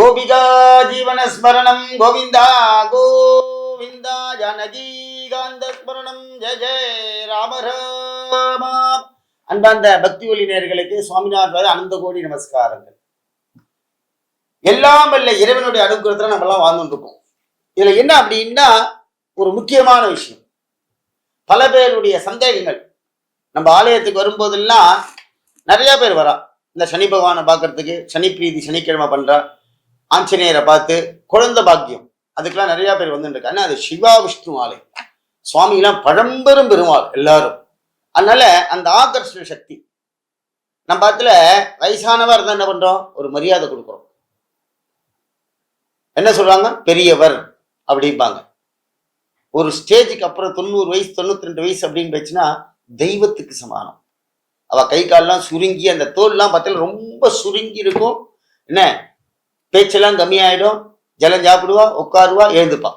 கோபிகா ஜீவன ஸ்மரணம் கோவிந்தா கோவிந்தா ஜானகீகாந்த ஸ்மரணம் ஜெய ஜெய ராம ராமா. அன்பார்ந்த பக்தி ஒளி நேயர்களுக்கு சுவாமிநாதன் அனந்த கோடி நமஸ்காரங்கள். எல்லாம் வல்ல இறைவனுடைய அனுகிரகத்துல நம்ம எல்லாம் வாழ்ந்துட்டு இருக்கோம். இதுல என்ன அப்படின்னா ஒரு முக்கியமான விஷயம், பல பேருடைய சந்தேகங்கள். நம்ம ஆலயத்துக்கு வரும்போதெல்லாம் நிறைய பேர் வரா, இந்த சனி பகவானை பார்க்கறதுக்கு, சனி பிரீதி சனிக்கிழமை பண்றா, ஆஞ்சநேயரை பார்த்து குழந்தை பாக்கியம், அதுக்கெல்லாம் நிறைய பேர் வந்துட்டு அது சிவா விஷ்ணு ஆலயம், சுவாமிலாம் பழம்பெரும் பெருமாள் எல்லாரும். அதனால அந்த ஆகர்ஷண சக்தி நம்ம இடத்துல வயசானவா இருந்தா என்ன பண்றோம், ஒரு மரியாதை கொடுக்குறோம். என்ன சொல்றாங்க, பெரியவர் அப்படிம்பாங்க. ஒரு ஸ்டேஜுக்கு அப்புறம் 90 வயசு 92 வயசு அப்படின்னு போச்சுன்னா தெய்வத்துக்கு சமானம். அவ கை கால்லாம் சுருங்கி, அந்த தோல்லாம் பார்த்தாலும் ரொம்ப சுருங்கி இருக்கும். என்ன பேச்செல்லாம் கம்மியாயிடும், ஜலம் சாப்பிடுவா, உட்காருவா, எழுந்துப்பா.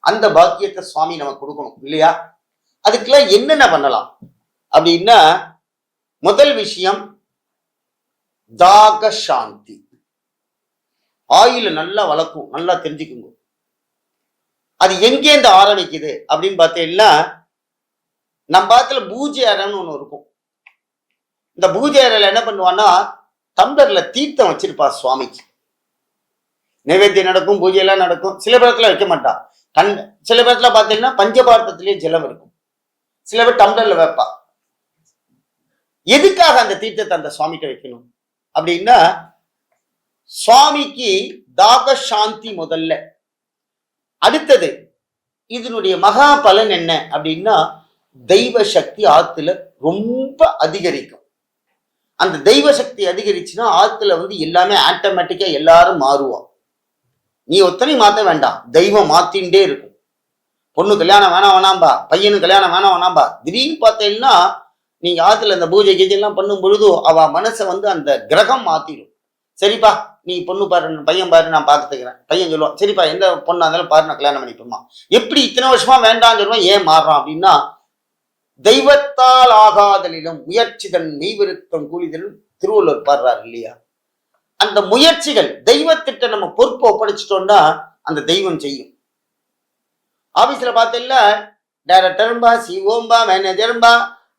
அந்த பாக்கியத்தை சுவாமி நமக்கு கொடுக்கணும் இல்லையா? அதுக்கெல்லாம் என்னென்ன பண்ணலாம் அப்படின்னா, முதல் விஷயம் தாக சாந்தி. ஆயுள நல்லா வளர்க்கும், நல்லா தெரிஞ்சுக்குங்க. அது எங்கேருந்து ஆரம்பிக்குது அப்படின்னு பார்த்தீங்கன்னா, நம்ம இடத்துல பூஜை அறைன்னு ஒண்ணு இருக்கும். இந்த பூஜை அறையில என்ன பண்ணுவான்னா, டம்ளர்ல தீர்த்தம் வச்சிருப்பா சுவாமிக்கு. நைவேத்தியம் நடக்கும், பூஜையெல்லாம் நடக்கும். சில பேரத்துல வைக்க மாட்டா. சில பேரத்துல பார்த்தீங்கன்னா பஞ்சபாரதத்திலேயே ஜலம் இருக்கும். சில பேர் டம்ளர்ல வைப்பா. எதுக்காக அந்த தீர்த்தத்தை அந்த சுவாமிகிட்ட வைக்கணும் அப்படின்னா, சுவாமிக்கு தாக சாந்தி முதல்ல. அடுத்தது இதனுடைய மகா பலன் என்ன அப்படின்னா, தெய்வ சக்தி ஆத்துல ரொம்ப அதிகரிக்கும். அந்த தெய்வ சக்தி அதிகரிச்சுன்னா ஆத்துல எல்லாமே ஆட்டோமேட்டிக்கா எல்லாரும் மாறுவோம். நீ ஒத்தனை மாத்த வேண்டாம், தெய்வம் மாத்தின்ண்டே இருக்கும். பொண்ணு கல்யாணம் வேணாம் வேணாம்பா, பையனு கல்யாணம் வேணாம் வேணாம்பா. திடீர்னு பார்த்தீங்கன்னா நீங்க ஆத்துல அந்த பூஜை கீஜை எல்லாம் பண்ணும் பொழுது அவ மனசை அந்த கிரகம் மாத்திடும். சரிப்பா நீ பொண்ணு பாரு, பையன் பாரு, நான் பார்த்துக்கிறேன். பையன் சொல்லுவான், சரிப்பா எந்த பொண்ணா இருந்தாலும் பாரு, நான் கல்யாணம் பண்ணிப்போமா. எப்படி இத்தனை வருஷமா வேண்டாம்னு சொல்லுவான், ஏன் மாறுறான் அப்படின்னா, தெய்வத்தால் ஆகாதலிலும் முயற்சிகள் மெய்விருத்தம் கூலிதலும் திருவள்ளுவர் பாடுறாரு இல்லையா? அந்த முயற்சிகள் தெய்வத்திட்ட நம்ம பொறுப்பை ஒப்படைச்சிட்டோம்னா அந்த தெய்வம் செய்யும். ஆபீஸ்ல பார்த்தீங்களா, டைரக்டர்பா, சிஓம்பா, மேனேஜர்பா,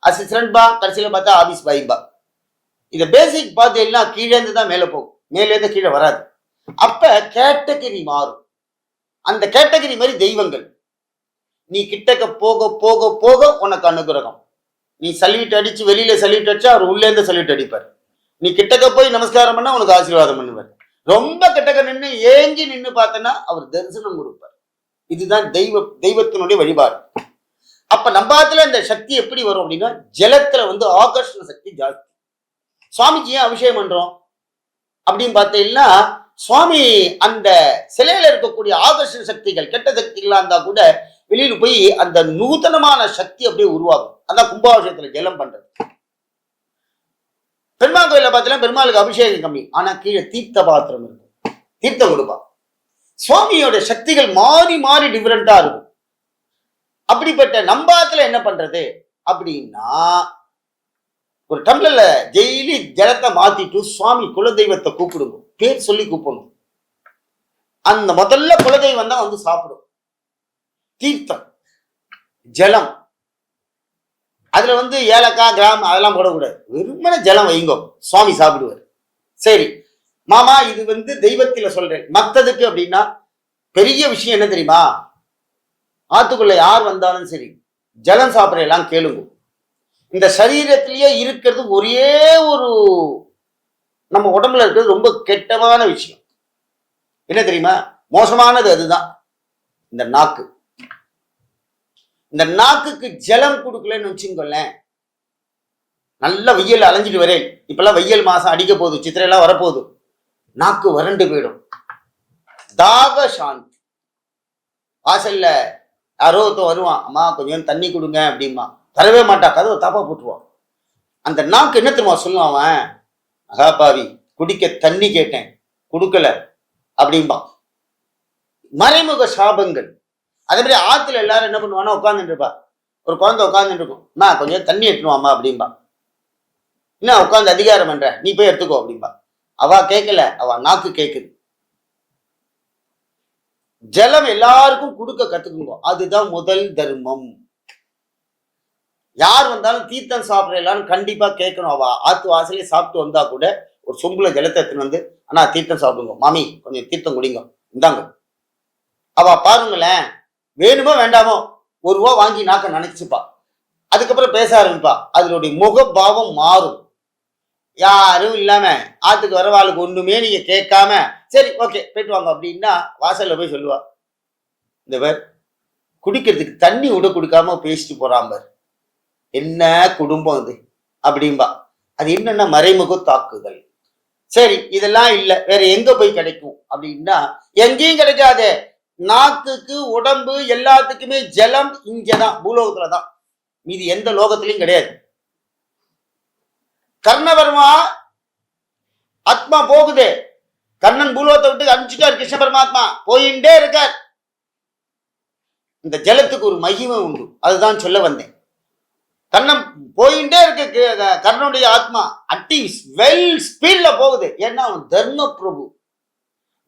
அசிஸ்டன்ட்பா, கடைசியில பார்த்தா ஆபீஸ் பாய்பா. இத பேசிக் பார்த்தீங்கன்னா கீழே இருந்து தான் மேலே போகும், மேலே இருந்து கீழே வராது. அப்ப கேட்டகரி மாறும். அந்த கேட்டகரி மாதிரி தெய்வங்கள். நீ கிட்டக்க போக போக போக உனக்கு அனுகிரகம். நீ சல்யூட் அடிச்சு வெளியில சல்யூட் அடிச்சா அவர் உள்ளே இருந்து சல்யூட் அடிப்பார். நீ கிட்டக்க போய் நமஸ்காரம் பண்ணா உனக்கு ஆசீர்வாதம் பண்ணுவார். ரொம்ப கிட்டக்க நின்று ஏங்கி நின்று பார்த்தனா அவர் தரிசனம் கொடுப்பார். இதுதான் தெய்வத்தினுடைய வழிபாடு. அப்ப நம்பாத்துல இந்த சக்தி எப்படி வரும் அப்படின்னா, ஜலத்துல ஆகர்ஷண சக்தி ஜாஸ்தி. சுவாமிக்கு ஏன் அபிஷேகம் பண்றோம் அப்படின்னு பார்த்தீங்கன்னா, சுவாமி அந்த சிலையில இருக்கக்கூடிய ஆகர்ஷண சக்திகள், கெட்ட சக்திகளா இருந்தா கூட வெளியில போய் அந்த நூதனமான சக்தி அப்படியே உருவாகும். அதான் கும்பாபிஷேகத்துல ஜலம் பண்றது. பெருமாள் கோயில பார்த்தீங்கன்னா பெருமாளுக்கு அபிஷேகம் கம்மி, ஆனா கீழே தீர்த்த பாத்திரம் இருக்கும், தீர்த்தம் கொடுப்பா. சுவாமியோட சக்திகள் மாறி மாறி டிஃபரெண்டா இருக்கும். அப்படிப்பட்ட நம்பாத்துல என்ன பண்றது அப்படின்னா, ஒரு டம்ளர்ல டெய்லி ஜலத்தை மாத்திட்டு சுவாமி குலதெய்வத்தை கூப்பிடுங்க, பேர் சொல்லி கூப்பிடணும். அந்த முதல்ல குலதெய்வம் தான் சாப்பிடும். தீர்த்தம் ஜலம், அதுல ஏலக்காய் கிராம் அதெல்லாம் போடக்கூடாது, வெறுமனே ஜலம் வைங்கோ, சுவாமி சாப்பிடுவார். சரி மாமா, இது தெய்வத்தில சொல்றேன். மத்ததுக்கு அப்படின்னா பெரிய விஷயம் என்ன தெரியுமா, ஆத்துக்குள்ள யார் வந்தாலும் சரி ஜலம் சாப்பிடலாம் கேளுங்க. இந்த சரீரத்திலேயே இருக்கிறது ஒரே ஒரு நம்ம உடம்புல இருக்கிறது ரொம்ப கெட்டமான விஷயம் என்ன தெரியுமா, மோசமானது அதுதான் இந்த நாக்கு. இந்த நாக்குக்கு ஜலம் கொடுக்கலன்னு வச்சுக்கோங்களேன், நல்ல வெயில் அலைஞ்சிட்டு வரேன். இப்பெல்லாம் வெயில் மாசம் அடிக்க போகுது, சித்திரையெல்லாம் வரப்போகுது, நாக்கு வறண்டு போயிடும். தாக சாந்தி. வாசல்ல யாரோ வருவான், அம்மா கொஞ்சம் தண்ணி கொடுங்க அப்படிமா, தரவே மாட்டா, கதவை தாப்பா போட்டுருவான். அந்த நாக்கு என்ன தெரியுமா சொல்லுவான், அவன் அகாபாவி குடிக்க தண்ணி கேட்டேன் கொடுக்கல அப்படிம்பா. மறைமுக சாபங்கள். அதே மாதிரி ஆத்துல எல்லாரும் என்ன பண்ணுவானா, உட்காந்துட்டு இருப்பா. ஒரு குழந்தை உட்காந்துட்டு இருக்கும், அம்மா கொஞ்சம் தண்ணி எடுத்துனுவாம்மா அப்படின்பா. என்ன உட்காந்து அதிகாரம் பண்ற, நீ போய் எடுத்துக்கோ அப்படின்பா. அவ கேட்கல, அவ நாக்கு கேட்குது. ஜலம் எல்லாருக்கும் கொடுக்க கத்துக்குங்க. அதுதான் முதல் தர்மம். யார் வந்தாலும் தீர்த்தம் சாப்பிட்ற எல்லாரும் கண்டிப்பா கேட்கணும். அவ ஆத்து வாசலே சாப்பிட்டு வந்தா கூட ஒரு சொம்புல ஜலத்தை எடுத்துன்னு வந்து, ஆனா தீர்த்தம் சாப்பிடுங்க மாமி, கொஞ்சம் தீர்த்தம் குடிங்க, இந்தாங்க. அவ பாருங்களேன், வேணுமோ வேண்டாமோ ஒரு ரூபா வாங்கி நாக்க நினைச்சுப்பா. அதுக்கப்புறம் பேச ஆரம்பிப்பா. அதனுடைய முகபாவம் மாறும். யாரும் இல்லாம ஆத்துக்கு வரவாளுக்கு ஒண்ணுமே நீங்க கேட்காம சரி ஓகே போயிட்டு வாங்க அப்படின்னா வாசல்ல போய் சொல்லுவா, இந்த பேர் குடிக்கிறதுக்கு தண்ணி விட கொடுக்காம பேசிட்டு போறான் பார், என்ன குடும்பம் இது அப்படின்பா. அது என்னன்னா மறைமுக தாக்குதல். சரி இதெல்லாம் இல்ல வேற எங்க போய் கிடைக்கும் அப்படின்னா, எங்கேயும் கிடைக்காது. நாக்குக்கு உடம்பு எல்லாத்துக்குமே ஜலம் இங்கதான், பூலோகத்துலதான். மீதி எந்த லோகத்திலையும் கிடையாது. கர்ணபர்மா ஆத்மா போகுது, கர்ணன் பூலோகத்தை விட்டு அனுப்பிச்சுட்டார். கிருஷ்ண பரமாத்மா போயிட்டே இருக்கார். இந்த ஜலத்துக்கு ஒரு மகிமை உண்டு, அதுதான் சொல்ல வந்தேன். கர்ணன் போயிட்டே இருக்கு, கர்ணனுடைய ஆத்மா அட்டி வெல் ஸ்பீட்ல போகுது. ஏன்னா அவன் தர்ம பிரபு.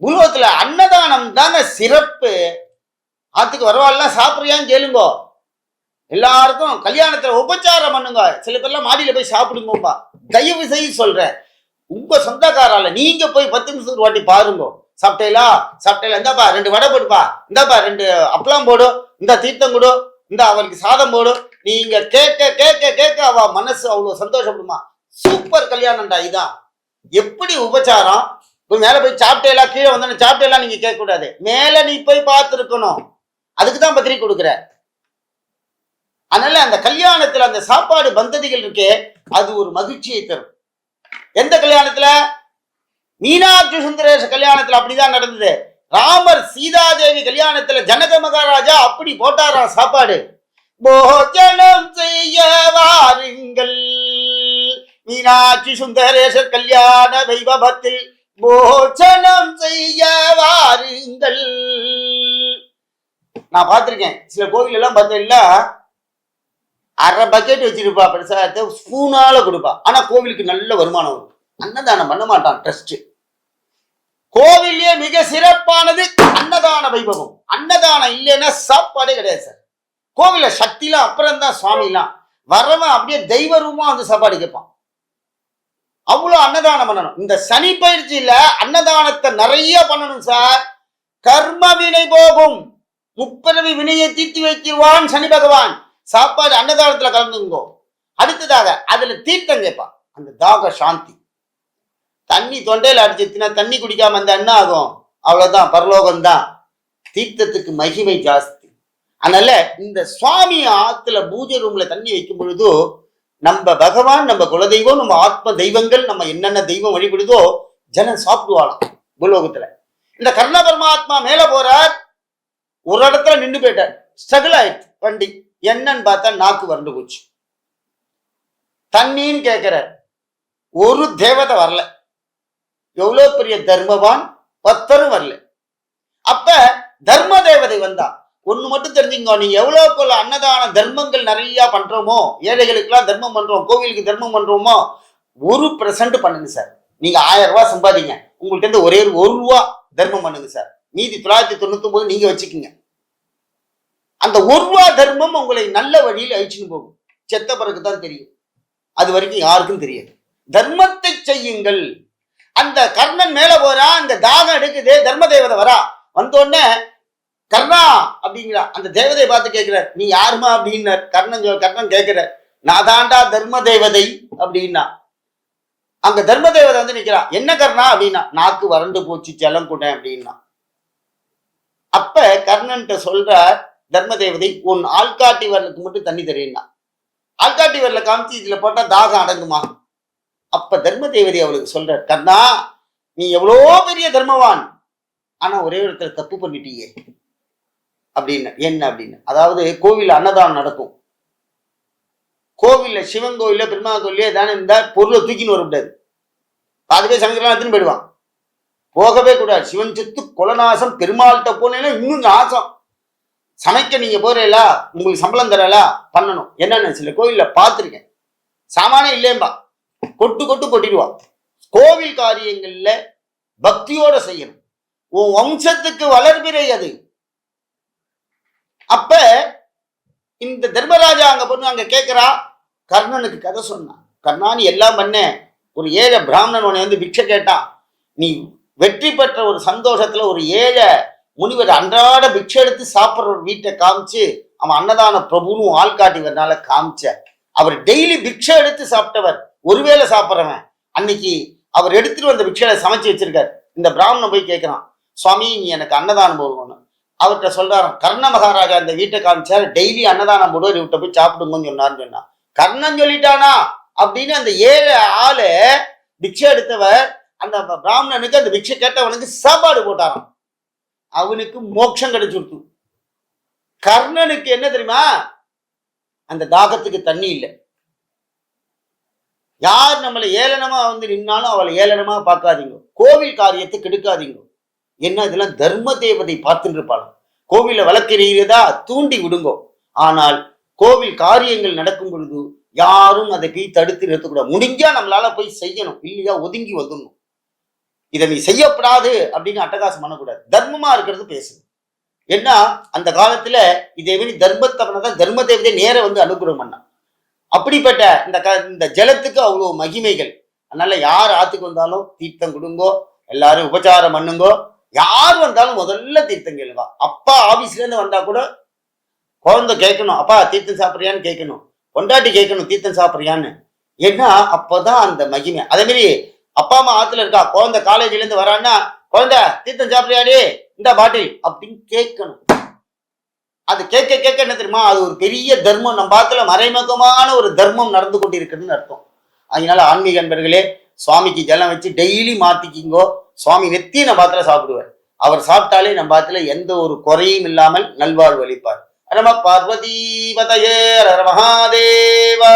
பூலோகத்துல அன்னதானம் தாங்க சிறப்பு. ஆத்துக்கு வரவாள்லாம் சாப்பிடுறியான்னு கேளுங்கோ. எல்லாருக்கும் கல்யாணத்துல உபச்சாரம் பண்ணுங்க. சில பேர்லாம் மாடியில போய் சாப்பிடுங்கப்பா. தயவு செய்து சொல்றேன், உங்க சொந்தக்காரால நீங்க போய் 10 நிமிஷம் ஒரு வாட்டி பாருங்க. சாப்பிட்டேலா சாப்பிட்டேலா, இந்தாப்பா 2 வடை போடுப்பா, இந்தாப்பா 2 அப்பளம் போடு, இந்த தீர்த்தம் கொடு, இந்த அவளுக்கு சாதம் போடு. நீங்க கேட்க கேட்க கேட்க அவ மனசு அவ்வளவு சந்தோஷப்படுமா. சூப்பர் கல்யாணம்டா. இதான் எப்படி உபச்சாரம். மேல போய் சாப்பிட்டேலா, கீழே வந்தோன்னு சாப்பிட்டேலா நீங்க கேட்க கூடாது. மேல நீ போய் பார்த்துருக்கணும். அதுக்குதான் பத்திரிக்கை கொடுக்குற. அதனால அந்த கல்யாணத்துல அந்த சாப்பாடு பந்ததிகள் இருக்கே, அது ஒரு மகிழ்ச்சியை தரும். எந்த கல்யாணத்துல? மீனாட்சி சுந்தரேஷ கல்யாணத்துல அப்படிதான் நடந்தது. ராமர் சீதாதேவி கல்யாணத்துல ஜனக மகாராஜா அப்படி போட்டாராம் சாப்பாடு. போஜனம் செய்ய வாருங்கள், மீனாட்சி சுந்தரேசர் கல்யாண வைபவத்தில் போஜனம் செய்ய வாருங்கள். நான் பார்த்திருக்கேன் சில கோவில் எல்லாம் பார்த்தீங்கன்னா 1/2 பக்கெட் வச்சிருப்பா, பிரசாதத்தை ஸ்பூனால கொடுப்பா. ஆனா கோவிலுக்கு நல்ல வருமானம் வரும். அன்னதானம் பண்ண மாட்டான் ட்ரஸ்ட். கோவிலே மிக சிறப்பானது அன்னதான வைபவம். அன்னதானம் இல்லைன்னா சாப்பாடே கிடையாது சார். கோவில சக்திலாம் அப்புறம் தான், சுவாமிலாம் வரவன் அப்படியே தெய்வ ரூபமா வந்து சாப்பாடு கேட்பான். அவ்வளவு அன்னதானம் பண்ணணும். இந்த சனி பயிற்சியில அன்னதானத்தை நிறைய பண்ணணும் சார். கர்ம வினை போகும், முப்பிறவி வினையை தீர்த்து வைக்கிறான் சனி பகவான். சாப்பாடு அன்னதானத்துல கலந்துங்கோ. அடுத்ததாக அதுல தீர்த்தம் கேட்பான். அந்த தாக சாந்தி. தண்ணி தொண்டையில அடிச்சுனா தண்ணி குடிக்காம அந்த என்ன ஆகும்? அவ்வளவுதான், பரலோகம்தான். தீர்த்தத்துக்கு மகிமை ஜாஸ்தி. அதனால இந்த சுவாமி ஆத்துல பூஜை ரூம்ல தண்ணி வைக்கும் பொழுதோ, நம்ம பகவான், நம்ம குலதெய்வம், நம்ம ஆத்ம தெய்வங்கள், நம்ம என்னென்ன தெய்வம் வழிபடுதோ ஜனம் சாப்பிடுவாளாம் பூலோகத்துல. இந்த கர்ண பரமாத்மா மேல போறார், ஒரு இடத்துல நின்று போயிட்டார். ஸ்ட்ரகிள் ஆயிடுச்சு வண்டி. என்னன்னு பார்த்தா நாக்கு வறண்டு போச்சு. தண்ணின்னு கேட்கிறார், ஒரு தேவதை வரல. எவ்வளவு பெரிய தர்மவான், 10 வரல. அப்ப தர்ம தேவதை வந்தா. ஒண்ணு மட்டும் தெரிஞ்சுங்க, நீங்க எவ்வளவு போல அன்னதான தர்மங்கள் நிறைய பண்றோமோ, ஏழைகளுக்கு எல்லாம் தர்மம் பண்றோம், கோவிலுக்கு தர்மம் பண்றோமோ, 1% பண்ணுங்க சார். நீங்க 1000 ரூபாய் சம்பாதிங்க, உங்கள்ட்ட இருந்து ஒரே 1 ரூபா தர்மம் பண்ணுங்க சார். மீதி 999 நீங்க வச்சுக்கோங்க. அந்த 1 ரூபா தர்மம் உங்களை நல்ல வழியில் அழிச்சுன்னு போகும். செத்த பிறகுதான் தெரியும், அது வரைக்கும் யாருக்கும் தெரியாது. தர்மத்தை செய்யுங்கள். அந்த கர்ணன் மேல போறா, அந்த தாகம் எடுக்குது, தர்ம தேவதை வரா. வந்தோடனே கர்ணா அப்படிங்கிறா. அந்த தேவதையை பார்த்து கேட்கிறார், நீ யாருமா அப்படின்னார். கர்ணன் கேட்கிற, நான் தாண்டா தர்ம தேவதை அப்படின்னா. அங்க தர்ம தேவதை வந்து நிக்கிறா. என்ன கர்ணா அப்படின்னா, நாக்கு வறண்டு போச்சு, ஜலம் கூட அப்படின்னா. அப்ப கர்ணன்ட்ட சொல்றார் தர்ம தேவதை, உன் ஆள்காட்டி வரலுக்கு மட்டும் தண்ணி தரேன்னா. ஆள்காட்டி வரல காமிச்சு இதுல போட்டா தாகம் அடங்குமா? அப்ப தர்ம தேவதை அவளுக்கு சொல்ற, கர்ணா நீ எவ்வளோ பெரிய தர்மவான், ஆனா ஒரே இடத்துல தப்பு பண்ணிட்டீங்க அப்படின்னு. என்ன அப்படின்னு? அதாவது கோவில் அன்னதானம் நடக்கும். கோவில்ல சிவன் கோவில்ல பெருமா கோவில்ல தானே இந்த பொருளை தூக்கின்னு வரக்கூடாது. பாதி சமைக்கலாம் எடுத்துன்னு போயிடுவான். போகவே கூடாது. சிவன் சொத்து குலநாசம். பெருமாள்கிட்ட போனேன்னா இன்னும் நாசம். சமைக்க நீங்க போறீங்களா, உங்களுக்கு சம்பளம் தரலா, பண்ணணும். என்னன்னு சில கோவில்ல பார்த்துருக்கேன். சாமானே இல்லேம்பா, கொட்டு கொட்டிடுவான். கோவில் காரியங்கள்ல பக்தியோட செய்யணும். உன் வம்சத்துக்கு வளர்பிறை அது. அப்ப இந்த தர்மராஜா அங்க பொண்ணு அங்க கேட்கிறா, கர்ணனுக்கு கதை சொன்னான். கர்ணா நீ எல்லாம் பண்ண, ஒரு ஏழை பிராமணன் உன்னை வந்து பிக்ஷை கேட்டான், நீ வெற்றி பெற்ற ஒரு சந்தோஷத்துல ஒரு ஏழை முனிவர் அன்றாட பிக்ஷை எடுத்து சாப்பிட்ற ஒரு வீட்டை காமிச்சு அவன் அன்னதான பிரபுன்னு ஆள்காட்டி வரனால காமிச்ச. அவர் டெய்லி பிக்ஷை எடுத்து சாப்பிட்டவர், ஒருவேளை சாப்பிட்றவன். அன்னைக்கு அவர் எடுத்துட்டு வந்த பிக்ஷையில சமைச்சு வச்சிருக்காரு. இந்த பிராமணன் போய் கேட்கிறான், சுவாமி நீ எனக்கு அன்னதானம் போடுவோன்னு. அவர்கிட்ட சொல்றாராம், கர்ண மகாராஜா இந்த வீட்டை காமிச்சாரு, டெய்லி அன்னதானம் போடுவார், இவட்ட போய் சாப்பிடுங்கன்னு சொன்னார்னு சொன்னா. கர்ணன் சொல்லிட்டானா அப்படின்னு அந்த ஏழை ஆளு பிக்ஷை எடுத்தவர் அந்த பிராமணனுக்கு அந்த பிக்ஷை கேட்டவனுக்கு சாப்பாடு போட்டாராம். அவனுக்கு மோட்சம் கிடைச்சுடுத்து. கர்ணனுக்கு என்ன தெரியுமா, அந்த தாகத்துக்கு தண்ணி இல்லை. யார் நம்மளை ஏளனமா வந்து நின்னாலும் அவளை ஏளனமா பார்க்காதீங்க. கோவில் காரியத்தை கெடுக்காதீங்க. என்ன இதெல்லாம் தர்ம தேவதை பார்த்துட்டு இருப்பாங்க. கோவில வளர்க்கிறீரதா தூண்டி விடுங்கோ. ஆனால் கோவில் காரியங்கள் நடக்கும் பொழுது யாரும் அதை போய் தடுத்து நிறுத்தக்கூடாது. முடிஞ்சா நம்மளால போய் செய்யணும், இல்லையா ஒதுங்கி வந்துடணும். இதை நீ செய்யப்படாது அப்படின்னு அட்டகாசம் பண்ணக்கூடாது. தர்மமா இருக்கிறது பேசணும். ஏன்னா அந்த காலத்துல இதே மாதிரி தர்மத்தை பண்ணதான் தர்ம தேவதை நேர வந்து அனுகிரகம் பண்ணா. அப்படிப்பட்ட இந்த ஜலத்துக்கு அவ்வளவு மகிமைகள். அதனால யார் ஆத்துக்கு வந்தாலும் தீர்த்தம் கொடுங்கோ, எல்லாரும் உபச்சாரம் பண்ணுங்கோ. யார் வந்தாலும் முதல்ல தீர்த்தம் கேளுவா. அப்பா ஆபீஸ்ல இருந்து வந்தா கூட குழந்தை கேட்கணும், அப்பா தீர்த்தம் சாப்பிட்றியான்னு கேட்கணும், கொண்டாட்டி கேட்கணும் தீர்த்தம் சாப்பிட்றியான்னு. ஏன்னா அப்பதான் அந்த மகிமை. அதே மாதிரி அப்பா அம்மா ஆத்துல இருக்கா, குழந்தை காலேஜ்ல இருந்து வரான்னா, குழந்தை தீர்த்தம் சாப்பிட்றியாடி இந்த பாட்டில் அப்படின்னு கேட்கணும். அது கேட்க கேட்க என்ன தெரியுமா, அது ஒரு பெரிய தர்மம். நம்ம ஆத்துல மறைமுகமான ஒரு தர்மம் நடந்து கொண்டிருக்குன்னு அர்த்தம். அதனால ஆன்மீக நண்பர்களே, சுவாமிக்கு ஜலம் வச்சு டெய்லி மாத்திக்கிங்கோ. சுவாமி நெத்தி நம்ம ஆத்துல சாப்பிடுவார். அவர் சாப்பிட்டாலே நம்ம ஆத்துல எந்த ஒரு குறையும் இல்லாமல் நல்வாழ்வு அளிப்பார். நம பார்வதி பதயே ஹர மகாதேவா.